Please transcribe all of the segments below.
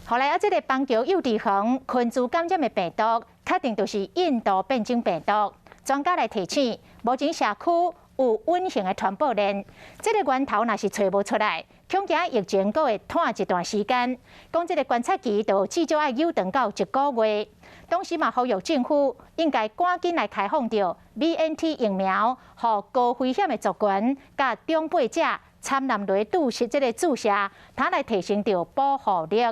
后来这个邦桥幼稚园群组感染的病毒，确定就是印度变种病毒。专家来提醒，目前社区有稳定的传播链，这个源头若是找无出来，恐惊疫情阁会拖一段时间。讲这个观察期就至少要有长到1个月。同时嘛，呼吁政府应该赶紧来开放到 BNT 疫苗，予高风险的族群甲长辈者参南来注射这个注射，它来提升到保护力。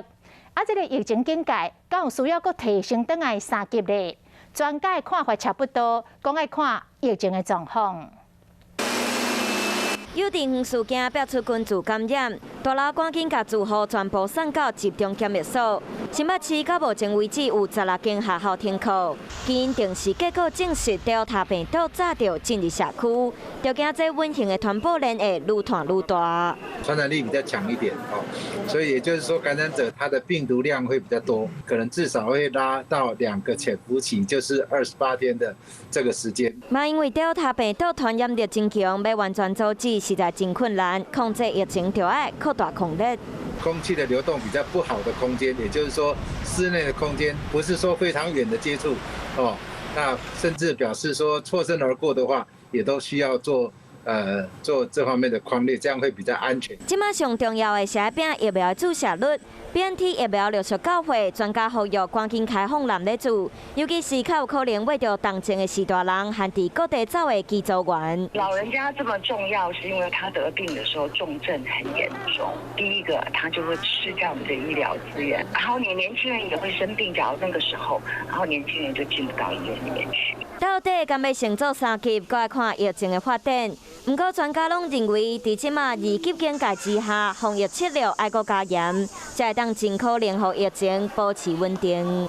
这个疫情警戒，敢有需要阁提升倒来3级呢？专家的看法差不多，讲爱看疫情的状况。幼稚园事件爆出群组感染，大楼赶紧把住户全部送到集中检疫所。新北市到目前为止有16间学校停课，基因定时结果证实Delta病毒早就进入社区，就惊这温性的传播链会愈传愈大。传染力比较强一点所以也就是说，感染者他的病毒量会比较多，可能至少会拉到2个潜伏期，就是28天的这个时间。嘛，因为 Delta 病毒传染力真强，要完全阻止实在真困难，控制疫情就要扩大控力。空气的流动比较不好的空间，也就是说室内的空间不是说非常远的接触那甚至表示说错身而过的话，也都需要做这方面的匡列，这样会比较安全。即马上重要的是拼疫苗的注射率。BNT 疫苗69岁，专家呼吁赶紧开放男女注，尤其是较有可能为着动症的士大人和伫各地走的机组员。老人家这么重要，是因为他得病的时候重症很严重。第一个，他就会吃掉我们的医疗资源，然后你年轻人也会生病，假如那个时候，然后年轻人就进不到医院里面去。到底敢要乘坐3级，搁来看疫情的发展。不过专家拢认为，伫即马2级警戒之下，防疫策略要搁加严，才会当尽可能让疫情保持稳定。